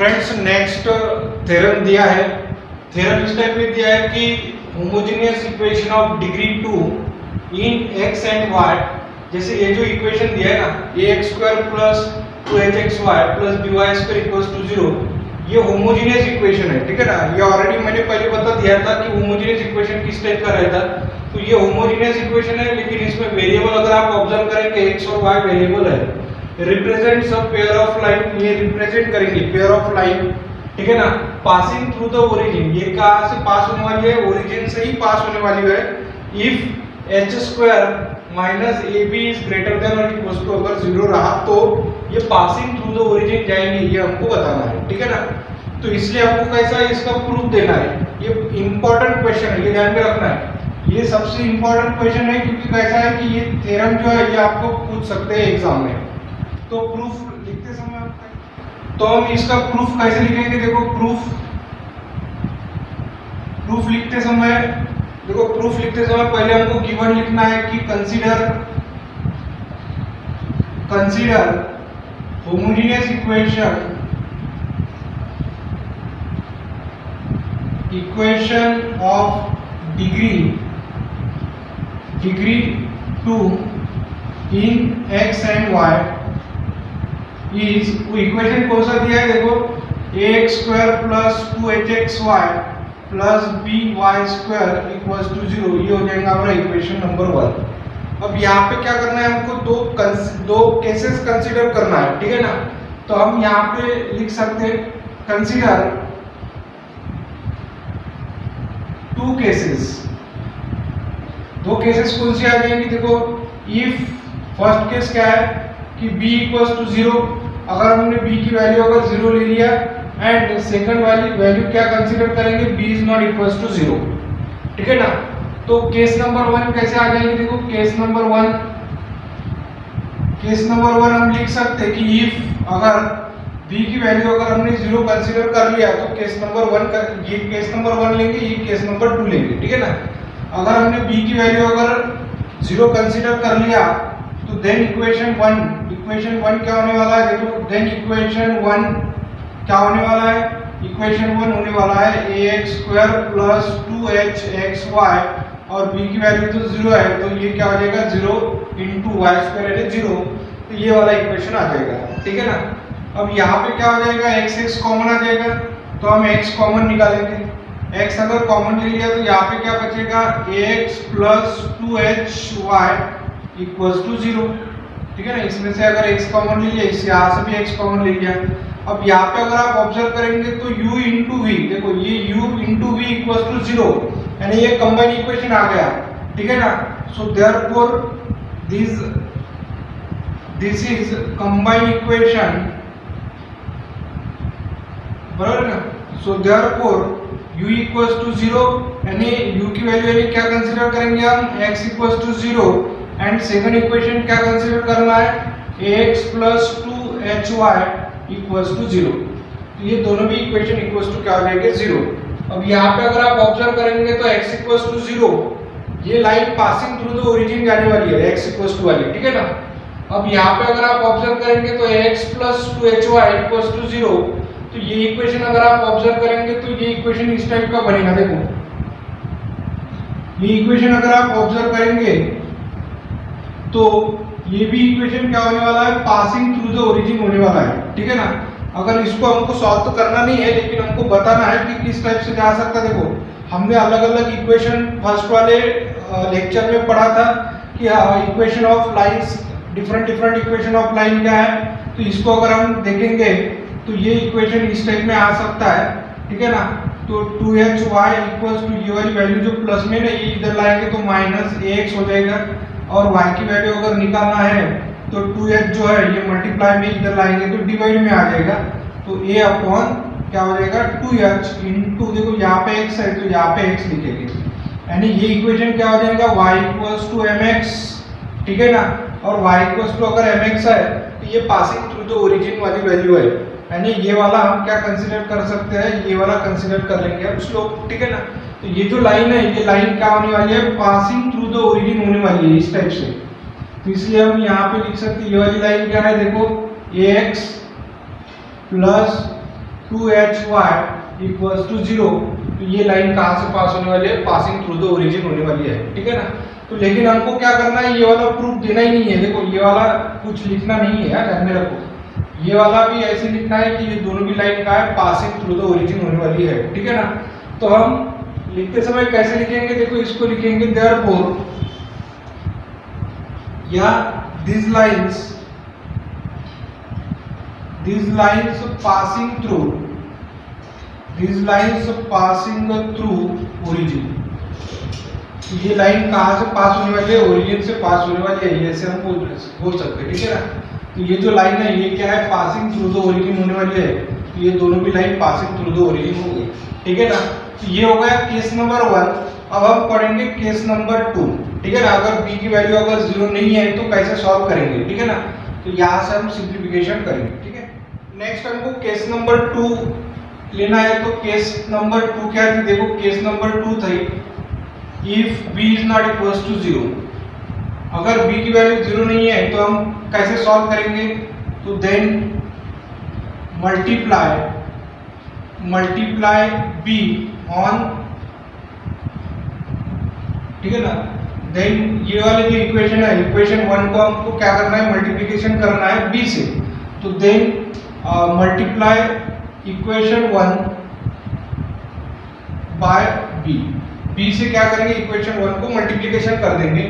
Friends next theorem दिया है। Theorem इस टाइप में दिया है कि homogeneous equation of degree 2 in x and y, जैसे ये जो इक्वेशन दिया है ना ax² plus 2hxy plus by² equals to 0, ये होमोजेनियस इक्वेशन है, ठीक है ना। ये ऑलरेडी मैंने पहले बता दिया था कि होमोजेनियस इक्वेशन किस टाइप का रहता। तो ये होमोजेनियस इक्वेशन है, लेकिन इसमें वेरिएबल अगर आप ऑब्जर्व करें कि x और y वेरिएबल है, रिप्रेजेंट सब पेयर ऑफ लाइन, ये रिप्रेजेंट करेंगे पेयर ऑफ लाइन, ठीक है ना, पासिंग थ्रू द ओरिजिन। ये कहां से पास होने वाली है? ओरिजिन से ही पास होने वाली है। If h² minus ab is greater than और इक्वल टू अगर 0 रहा तो ये पासिंग थ्रू द ओरिजिन जाएंगे, ये हमको बताना है, ठीक है ना। तो इसलिए हमको कैसा है इसका प्रूफ देना है। ये इंपॉर्टेंट क्वेश्चन है, ये ध्यान में रखना है। ये सबसे इंपॉर्टेंट क्वेश्चन है क्योंकि कैसा है कि ये थ्योरम जो है ये आपको पूछ सकते हैं एग्जाम में। तो प्रूफ लिखते समय तो हम इसका प्रूफ कैसे लिखेंगे? देखो प्रूफ लिखते समय पहले हमको गिवन लिखना है कि consider homogeneous equation of degree 2 in x and y is, वो इक्वेशन कौन सा दिया है? देखो ax² plus 2hxy plus by² equals to 0, ये हो जाएगा हमारा इक्वेशन नंबर 1। अब यहाँ पे क्या करना है हमको? दो केसेस कंसीडर करना है, ठीक है ना। तो हम यहाँ पे लिख सकते हैं कंसीडर दो केसेस कौन सी आ जाएंगी? देखो इफ फर्स्ट केस क्या है कि b इक्वल्स टू 0, अगर हमने b की वैल्यू अगर 0 ले लिया, एंड सेकंड वाली वैल्यू क्या कंसीडर करेंगे? b is not equals to 0, ठीक है ना। तो केस नंबर 1 कैसे आ जाएंगे? देखो केस नंबर 1 हम लिख सकते हैं कि इफ अगर b की वैल्यू अगर हमने 0 कंसीडर कर लिया तो केस नंबर 1 का ये केस नंबर 1 लेंगे, ये केस नंबर 2 लेंगे, ठीक है ना। अगर हमने b की वैल्यू अगर 0 कंसीडर कर लिया तो देन इक्वेशन 1 क्या होने वाला है? देखो देन इक्वेशन 1 क्या होने वाला है? इक्वेशन 1 होने वाला है ax² प्लस 2hxy और b की वैल्यू तो 0 है, तो ये क्या हो जाएगा? 0 इंटू y² यानी 0, तो ये वाला इक्वेशन आ जाएगा, ठीक है ना। अब यहाँ पे क्या हो जाएगा? x कॉमन आ जाएगा, तो हम x कॉमन निकालेंगे। x अगर कॉमन ले लिया तो यहाँ पे क्या बचेगा? ax plus 2hy equals to 0, ठीक है ना। इसमें से अगर x कॉमन ले लिया, इस यहाँ से भी x कॉमन ले लिया। अब यहाँ पे अगर आप ऑब्जर्व करेंगे तो u इंटू वी, देखो ये u into v equals to 0, यानी ये कंबाइन इक्वेशन आ गया, ठीक है ना। So therefore this is combine equation, बराबर ना। So therefore u equals to 0, यानी u की वैल्यू यानी क्या कंसीडर करेंगे हम? x equals to 0, and second equation क्या कंसीडर करना है? ax plus 2hy equals to 0, तो ये दोनों भी इक्वेशन इक्वल्स टू क्या हो जाएंगे? 0। अब यहाँ पे अगर आप ऑब्जर्व करेंगे तो x इक्वल्स टू 0, ये line passing through the origin जाने वाली है x इक्वल्स टू वाली, ठीक है ना। अब यहाँ पे अगर आप ऑब्जर्व करेंगे तो ax plus 2hy equals to 0, तो ये इक्वेशन अगर आप ऑब्जर्व करेंगे तो ये इक्वेशन इस टाइप का बनेगा। देखो ये इक्वेशन अगर आप ऑब्जर्व करेंगे तो ये भी इक्वेशन क्या होने वाला है? पासिंग थ्रू द ओरिजिन होने वाला है, ठीक है ना। अगर इसको हमको सॉल्व तो करना नहीं है, लेकिन हमको बताना है कि किस टाइप से जा सकता है। देखो हमने अलग अलग इक्वेशन फर्स्ट वाले लेक्चर में पढ़ा था कि equation of lines, different equation of line क्या है। तो इसको अगर हम देखेंगे तो ये इक्वेशन इस टाइप में आ सकता है, ठीक है ना। तो 2hy इक्वल्स टू ये वाली वैल्यू जो प्लस में ना, ये इधर लाएंगे तो माइनस ax हो जाएगा, और y की वैल्यू अगर निकालना है तो 2h जो है ये मल्टीप्लाई में इधर लाएंगे तो डिवाइड में आ जाएगा, तो a अपॉन क्या हो जाएगा? 2h इंटू, देखो यहाँ पे x है तो यहाँ पे x लिखेंगे, यानी ये इक्वेशन क्या हो जाएगा? y इक्वल्स टू mx, ठीक है ना। और y इक्वल्स टू अगर mx है तो ये पासिंग थ्रू द ओरिजिन वाली वैल्यू है, यानी ये वाला हम क्या कंसीडर कर सकते हैं? ये वाला कंसीडर कर लेंगे हम स्लोप, ठीक है ना। तो ये जो लाइन है, ये लाइन क्या होने वाली है? पासिंग थ्रू द ओरिजिन होने वाली है इस टाइप से। तो इसलिए हम यहाँ पे लिख सकते हैं ये वाली लाइन क्या है? देखो ax plus 2hy equals to 0। तो ये लाइन कहाँ से पास होने वाली है? पासिंग थ्रू द ओरिजिन होने वाली है, ठीक है ना। तो लेकिन हमको क्या करना है, ये वाला प्रूफ देना ही नहीं है। देखो ये वाला कुछ लिखना नहीं है यार, ध्यान में रखो। ये वाला भी ऐसे लिखना है कि ये दोनों भी लाइन का है, पासिंग थ्रू द ओरिजिन होने वाली है, ठीक है ना। तो हम लिखते समय कैसे लिखेंगे? देखो इसको लिखेंगे देयरफॉर या these lines passing through origin। ये लाइन कहाँ से पास होने वाली है? ओरिजिन से पास होने वाली है, ऐसे हम बोल सकते हैं, ठीक है ना। तो ये जो लाइन है ये क्या है? पासिंग थ्रू द ओरिजिन होने वाली है। तो ये दोनों भी line passing through the origin हो गई, ठीक है ना। तो ये हो गया केस नंबर 1। अब हम पढ़ेंगे केस नंबर 2, ठीक है ना। अगर b की वैल्यू अगर 0 नहीं है तो कैसे सॉल्व करेंगे, ठीक है ना। तो यहाँ से हम सिंप्लीफिकेशन करेंगे, ठीक है। नेक्स्ट हमको केस नंबर 2 लेना है। तो केस नंबर 2 क्या थी? देखो केस नंबर 2 थी if b is not equals to 0। अगर b की वैल्यू 0 नहीं है तो हम कैसे सॉल्व करेंगे? तो देन मल्टीप्लाई b ऑन, ठीक है ना। देन ये वाली जो इक्वेशन है, इक्वेशन 1 को हमको क्या करना है? मल्टीप्लिकेशन करना है b से। तो then multiply equation 1 by b से क्या करेंगे? इक्वेशन 1 को मल्टीप्लिकेशन कर देंगे।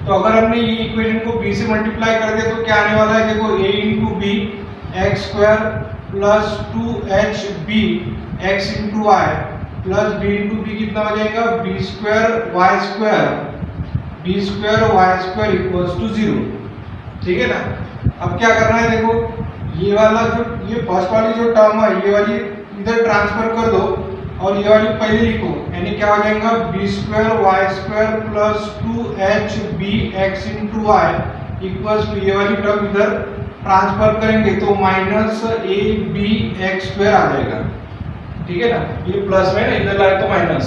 तो अगर हमने ये इक्वेशन को b से मल्टीप्लाई कर दिया तो क्या आने वाला है? देखो a into b x square plus 2hb x into y plus b into b कितना हो जाएगा? b square y square equals to 0, ठीक है ना। अब क्या करना है? देखो ये वाला जो ये फर्स्ट वाली जो टर्म है ये वाली इधर ट्रांसफर कर दो और ये वाली पहले लिखो, यानी क्या हो जाएगा? b square y square plus 2hb x into Y equals to ये वाली टर्म इधर ट्रांसफर करेंगे तो माइनस ab x स्क्वायर आ जाएगा, ठीक है ना। ये प्लस में ना, इधर लाए तो माइनस।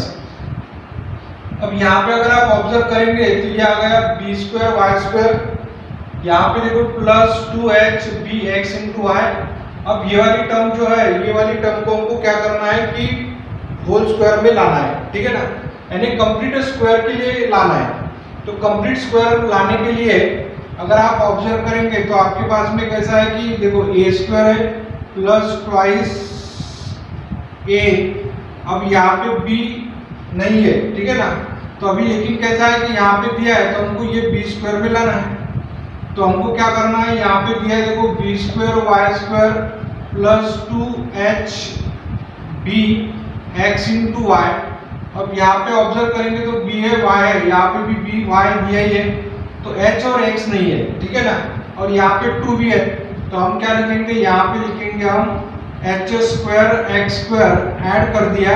अब यहाँ पे अगर आप ऑब्जर्व करेंगे तो ये आ गया b स्क्वायर वाई स्क्वायर, यहाँ पे देखो plus 2hb x into y. अब ये वाली टर्म जो है, ये वाली टर्म को हमको क्या करना है कि होल स्क्वायर में लाना है, ठीक है ना। यानी कंप्लीट स्क्वायर के लिए लाना है। तो कंप्लीट स्क्वायर लाने के लिए अगर आप ऑब्जर्व करेंगे तो आपके पास में कैसा है कि देखो a स्क्वायर है प्लस ट्वाइस a। अब यहाँ पे b नहीं है, ठीक है ना। तो अभी लेकिन कैसा है कि यहाँ पे दिया है तो हमको ये b स्क्वायर में लाना है। तो हमको क्या करना है? यहाँ पे दिया है देखो b square y square plus 2hb x into y. अब यहाँ पे ऑब्जर्व करेंगे तो b है y है, यहाँ पे भी b y दिया ही है, तो h और x नहीं है, ठीक है ना। और यहाँ पे 2 भी है, तो हम क्या लिखेंगे? यहाँ पे लिखेंगे हम h square x square add कर दिया।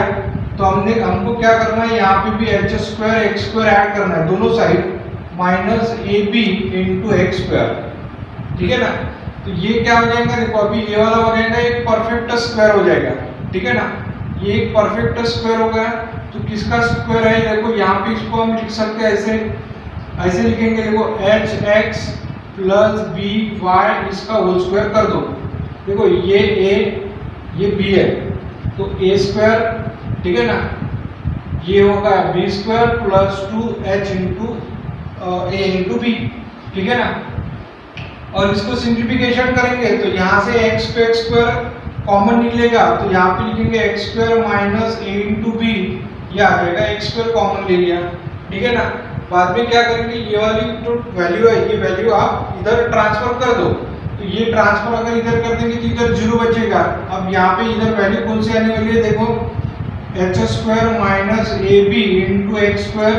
तो हमको क्या करना है? यहाँ पे भी h square x square add करना है दोनों side, minus ab into x square, ठीक है ना। तो ये क्या हो जाएगा? देखो अभी ये वाला हो जाएगा एक परफेक्ट स्क्वायर हो जाएगा, ठीक है ना। ये एक परफेक्ट स्क्वायर हो गया। तो किसका स्क्वायर है? देखो यहाँ पे इसको हम लिख सकते हैं ऐसे लिखेंगे। देखो hx प्लस by इसका होल स्क्वायर कर दो। देखो ये a ये b है तो a स्क्वायर, ठीक है ना। ये होगा b square plus 2h into a into b, ठीक है ना। और इसको सिंप्लीफिकेशन करेंगे तो यहाँ से x पे x स्क्वायर कॉमन निकलेगा, तो यहाँ पे लिखेंगे x square minus a into b, ये आ जाएगा x स्क्वायर कॉमन ले लिया, ठीक है ना। बाद में क्या करेंगे? ये वाली जो वैल्यू है ये वैल्यू आप इधर ट्रांसफर कर दो। तो ये ट्रांसफर अगर इधर कर देंगे तो इधर 0 बचेगा। अब यहाँ पे इधर वैल्यू कौन सी आने वाली है? देखो h square minus ab into x square,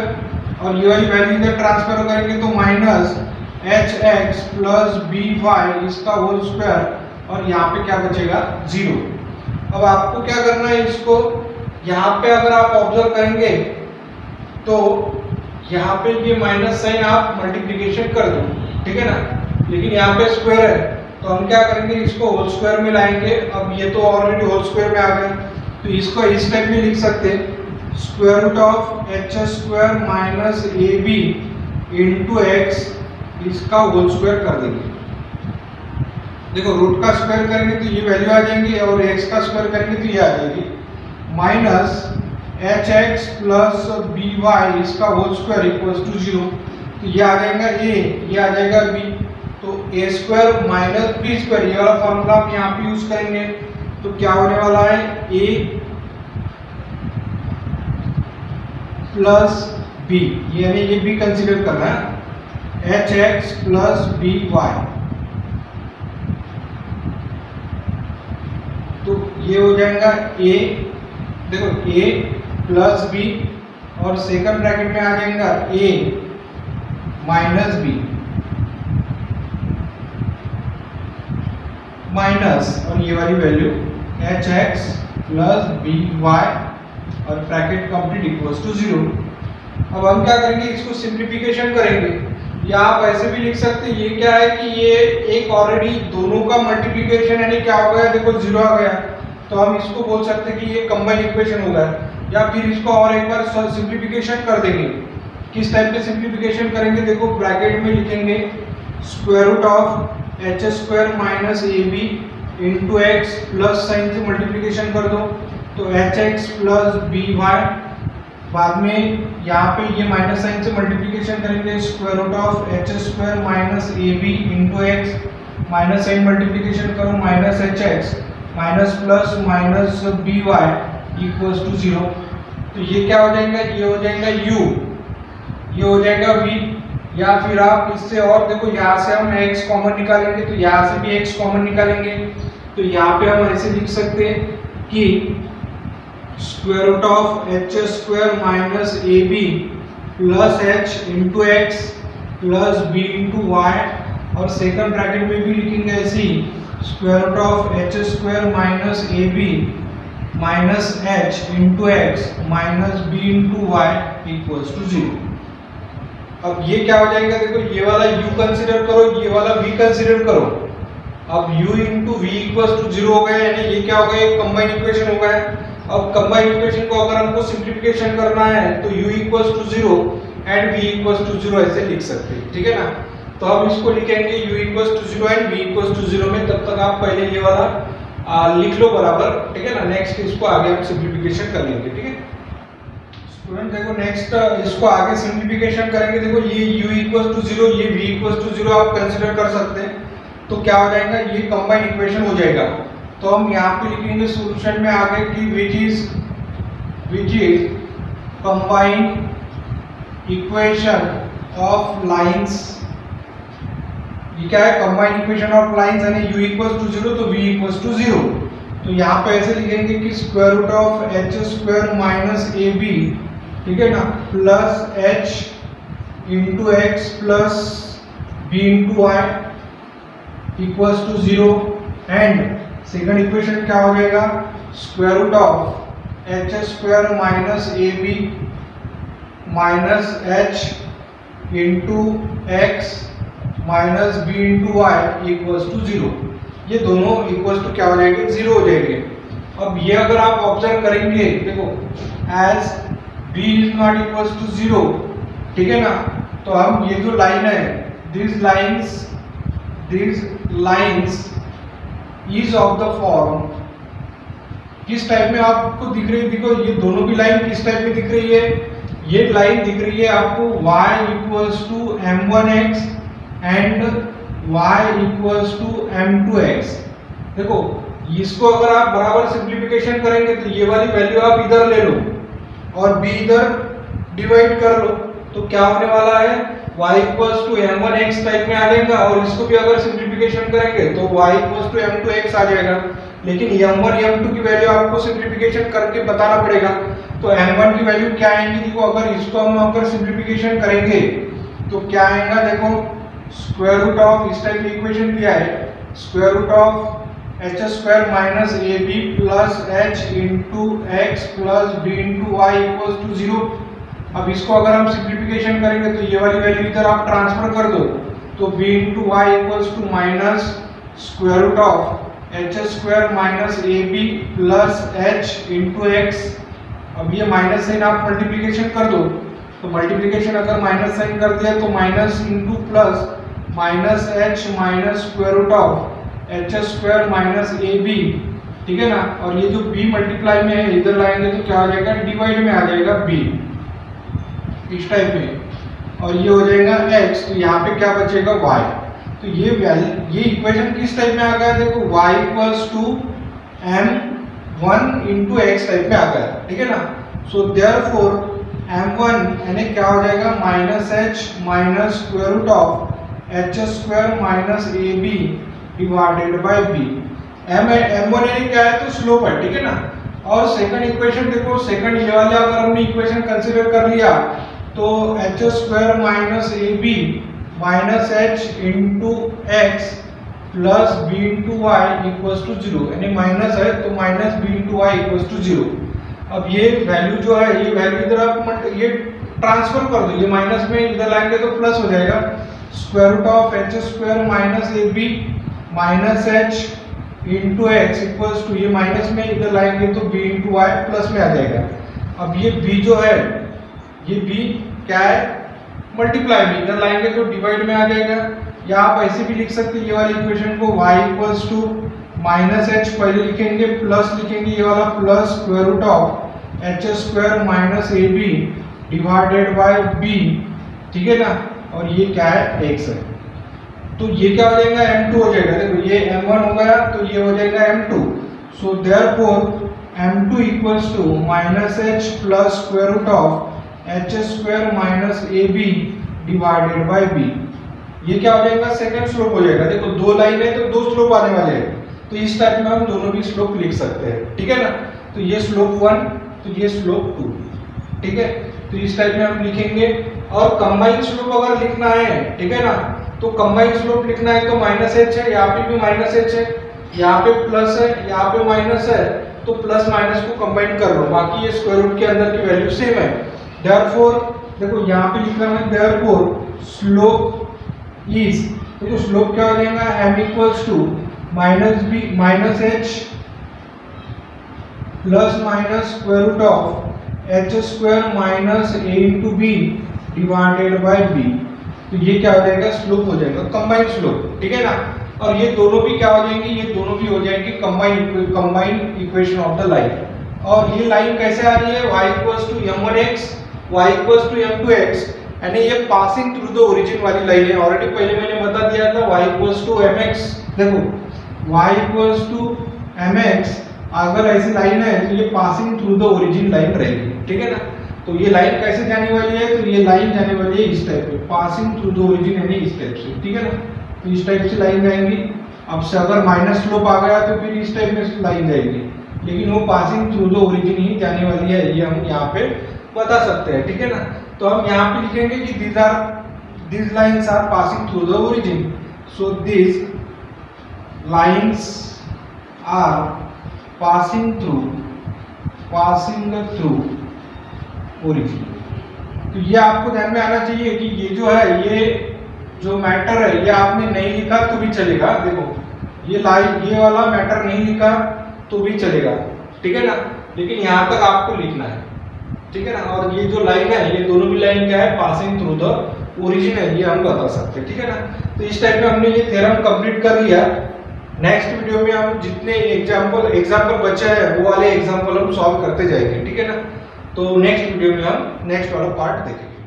और ये वाली वैल्यू इधर ट्रांसफर करेंगे तो माइनस hx प्लस by इसका होल स्क्वायर, और यहाँ पे क्या बचेगा? 0। अब आपको क्या करना है? इसको यहाँ पे अगर आप ऑब्जर्व करेंगे तो यहाँ पे ये माइनस साइन आप मल्टीप्लिकेशन कर दो, ठीक है ना। लेकिन यहाँ पे स्क्वायर है तो हम क्या करेंगे? इसको होल स्क्वायर में लाएंगे। अब ये तो ऑलरेडी होल स्क्वायर में आ गए, तो इसको इस टाइप में लिख सकते हैं, square root of h square minus ab into x इसका होल स्क्वायर कर देंगे। देखो रूट का स्क्वायर करेंगे तो ये वैल्यू आ जाएंगी और एक्स का स्क्वायर करेंगे तो ये आ जाएगी minus H x plus B y इसका होल स्क्वायर इक्वल्स टू 0। तो ये आ जाएगा ए, ये आ जाएगा बी, तो ए स्क्वायर माइनस बी स्क्वायर ये वाला फॉर्मूला आप यहाँ पे यूज करेंगे। तो क्या होने वाला है ए प्लस बी, यानी ये बी कंसीडर करना है, h x plus B y. तो ये हो जाएगा ए, देखो ए प्लस बी और सेकंड ब्रैकेट में आ जाएगा ए माइनस बी माइनस और ये वाली value h x plus B y और ब्रैकेट कंप्लीट इक्वल्स टू 0। अब हम क्या करेंगे, इसको सिंप्लीफिकेशन करेंगे, या आप ऐसे भी लिख सकते हैं, ये क्या है कि ये एक ऑलरेडी दोनों का मल्टीप्लिकेशन यानी क्या हो गया, देखो 0 आ गया, तो हम इसको बोल सकते हैं कि ये कंबाइन इक्वेशन हो गया। या फिर इसको और एक बार सिंप्लीफिकेशन कर देंगे। किस टाइप पे सिंप्लीफिकेशन करेंगे, देखो ब्रैकेट में लिखेंगे square root of H square minus A B into x plus sign से मल्टीप्लिकेशन कर दो, तो H x plus B Y, बाद में यहाँ पे ये माइनस साइन से मल्टीप्लिकेशन करेंगे square root of H square minus A B into x, minus sign multiplication करो minus H X minus plus minus B Y equals to 0। तो ये क्या हो जाएगा, ये हो जाएगा u, ये हो जाएगा v, या फिर आप इससे और देखो यहाँ से हम x कॉमन निकालेंगे तो यहाँ से भी x कॉमन निकालेंगे, तो यहाँ पे हम ऐसे लिख सकते हैं कि square root of H square minus A B plus H into x plus B into Y, और सेकंड ब्रैकेट में भी लिखेंगे ऐसे ही square root of H square minus A B minus H into x minus B into Y equals to 0। अब ये क्या हो जाएगा, देखो ये वाला u कंसीडर करो, ये वाला v कंसीडर करो। अब u into v equals to 0 हो गया, यानी ये क्या हो गया, एक कंबाइन इक्वेशन हो गया। अब कंबाइन इक्वेशन को अगर हमको सिंप्लीफिकेशन करना है तो u equals to 0 and v equals to 0 ऐसे लिख सकते हैं, ठीक है ना। तो हम इसको लिखेंगे u equals to 0 and v equals to 0 में, तब तक आप पहले ये वाला लिख लो बराबर, ठीक है ना। नेक्स्ट इसको आगे हम सिंप्लीफिकेशन कर लेंगे, ठीक है स्टूडेंट। देखो नेक्स्ट इसको आगे सिंप्लीफिकेशन करेंगे, देखो ये u इक्वल्स टू 0, ये v इक्वल्स टू 0 आप कंसीडर कर सकते हैं। तो क्या हो जाएगा, ये कंबाइन इक्वेशन हो जाएगा। तो हम यहाँ पे लिखेंगे सॉल्यूशन में आगे कि which is combined equation of lines. ये क्या है, कंबाइंड इक्वेशन ऑफ लाइंस, यानी u इक्वल्स टू 0 तो v इक्वल्स टू 0। तो यहाँ पे ऐसे लिखेंगे कि square root of H square minus A b, ठीक है ना, plus H into x plus B into Y equals to 0, and second equation क्या हो जाएगा, square root of H square minus A B minus H into x minus B into Y equals to 0। ये दोनों equals to क्या हो जाएंगे, 0 हो जाएंगे। अब ये अगर आप ऑब्जर्व करेंगे, देखो as b is not equals to 0, ठीक है ना, तो हम ये जो लाइन है this lines is of the form, किस टाइप में आपको दिख रही है, देखो ये दोनों भी लाइन किस टाइप में दिख रही है, ये लाइन दिख रही है आपको y equals to m1x and y equals to m2x। देखो इसको अगर आप बराबर सिंप्लीफिकेशन करेंगे तो ये वाली वैल्यू आप इधर ले लो और b इधर डिवाइड कर लो, तो क्या होने वाला है, y equals to m1x type में आ जाएगा, और इसको भी अगर सिंप्लीफिकेशन करेंगे तो y इक्वल्स टू m2x आ जाएगा। लेकिन m1 m2 की वैल्यू आपको सिंप्लीफिकेशन करके बताना पड़ेगा। तो m1 की वैल्यू क्या आएंगी, देखो अगर इसको हम अगर सिंप्लीफिकेशन करेंगे तो क्या आएगा, देखो स्क्वायर रूट ऑफ, इस टाइप की इक्वेशन दिया है, square root of H square minus A B plus H into x plus B into Y equals to 0। अब इसको अगर हम सिंप्लीफिकेशन करेंगे तो ये वाली वैल्यू इधर आप ट्रांसफर कर दो, तो b into Y equals to minus square root of H square minus A B plus H into x. अब ये माइनस साइन आप मल्टीप्लिकेशन कर दो, तो मल्टीप्लिकेशन अगर माइनस साइन कर दिया तो minus into plus minus h minus square root of H square minus A b, ठीक है ना, और ये जो b मल्टीप्लाई में है इधर लाएंगे तो क्या आ जाएगा, डिवाइड में आ जाएगा b इस टाइप में, और ये हो जाएगा x, तो यहाँ पे क्या बचेगा y। तो ये इक्वेशन किस टाइप में आ गया, देखो y equals to m1 into x type में आ गया, ठीक है ना। सो देयरफॉर m1 यानी क्या हो जाएगा minus h minus square root of H square minus A b divided by b. m1 यानी क्या है, तो स्लोप है, ठीक है ना। और सेकंड इक्वेशन देखो, सेकंड ये वाला अगर हमने इक्वेशन कंसीडर कर लिया तो h square minus A B minus H into x plus B into Y equals to zero, यानी माइनस है तो minus B into Y equals to zero. अब ये वैल्यू जो है, ये वैल्यू इधर आप ये ट्रांसफर कर दो, ये माइनस में इधर लाएंगे तो प्लस हो जाएगा, square root of H square minus A B minus H into x equals to, ये माइनस में इधर लाएंगे तो बी इंटू वाई प्लस में आ जाएगा। अब ये बी जो है, ये बी क्या है, मल्टीप्लाई में, इधर लाएंगे तो डिवाइड में आ जाएगा, या आप ऐसे भी लिख सकते हैं ये वाली इक्वेशन को, y equals to minus h पहले लिखेंगे प्लस लिखेंगे ये वाला plus square root of H square minus A b divided by b, ठीक है ना, और ये क्या है x है। तो ये क्या हो जाएगा m2 हो जाएगा, देखो ये m1 हो गया तो ये हो जाएगा m2। So therefore m2 equals to minus h plus square root of H square minus A b divided by b. ये क्या हो जाएगा, सेकंड स्लोप हो जाएगा। देखो दो लाइन है तो दो स्लोप आने वाले हैं, तो इस टाइप में हम दोनों भी स्लोप लिख सकते हैं, ठीक है ना। तो ये स्लोप 1 तो ये स्लोप 2, ठीक है। तो इस टाइप में हम लिखेंगे। और कंबाइन स्लोप अगर लिखना है, ठीक है ना, तो कंबाइन स्लोप लिखना है तो माइनस एच है, यहाँ पे भी माइनस एच है, यहाँ पे प्लस है, यहाँ पे माइनस है, तो प्लस माइनस को कंबाइन कर लो, बाकी ये स्क्वायर रूट के अंदर की वैल्यू सेम है। देयरफॉर देखो यहाँ पे लिखना है देयरफॉर स्लोप इज, तो स्लोप क्या हो जाएगा m equals to minus b minus h plus minus square root of H square minus a into b divided by b. तो ये क्या हो जाएगा, स्लोप हो जाएगा, कंबाइन स्लोप, ठीक है ना। और ये दोनों भी क्या हो जाएंगी, ये दोनों भी हो जाएंगी combine equation of the line. और ये लाइन कैसे आ रही है, y equals to m1x y equals to m2x, यानी ये पासिंग थ्रू द ओरिजिन वाली लाइन है। ऑलरेडी पहले मैंने बता दिया था y इक्वल्स टू mx, देखो y इक्वल्स टू mx अगर ऐसी लाइन है तो ये passing through the origin line रहेगी, ठीक है ना। तो ये लाइन कैसे जाने वाली है, तो ये लाइन जाने वाली है इस टाइप में, पासिंग थ्रू द ओरिजिन यानी इस टाइप से, ठीक है ना। तो इस टाइप से लाइन जाएंगी। अब से अगर माइनस स्लोप आ गया तो फिर इस टाइप में लाइन जाएगी, लेकिन वो पासिंग थ्रू द ओरिजिन ही जाने वाली है, ये हम यहाँ पे बता सकते हैं, ठीक है ना। तो हम यहाँ पे लिखेंगे कि these lines are passing through the origin, so these lines are passing through origin। तो ये आपको ध्यान में आना चाहिए कि ये जो है, ये जो मैटर है ये आपने नहीं लिखा तो भी चलेगा। देखो ये लाइन, ये वाला मैटर नहीं लिखा तो भी चलेगा, ठीक है ना, लेकिन यहाँ तक आपको लिखना है, ठीक है ना। और ये जो लाइन है, ये दोनों भी लाइन क्या है, पासिंग थ्रू द ओरिजिन है, ये हम बता सकते हैं, ठीक है ना। तो इस टाइप में हमने ये थ्योरम कंप्लीट कर लिया। नेक्स्ट वीडियो में हम जितने एग्जाम्पल बचे हैं वो वाले एग्जाम्पल हम सॉल्व करते जाएंगे, ठीक है ना। तो नेक्स्ट वीडियो में हम नेक्स्ट वाला पार्ट देखेंगे।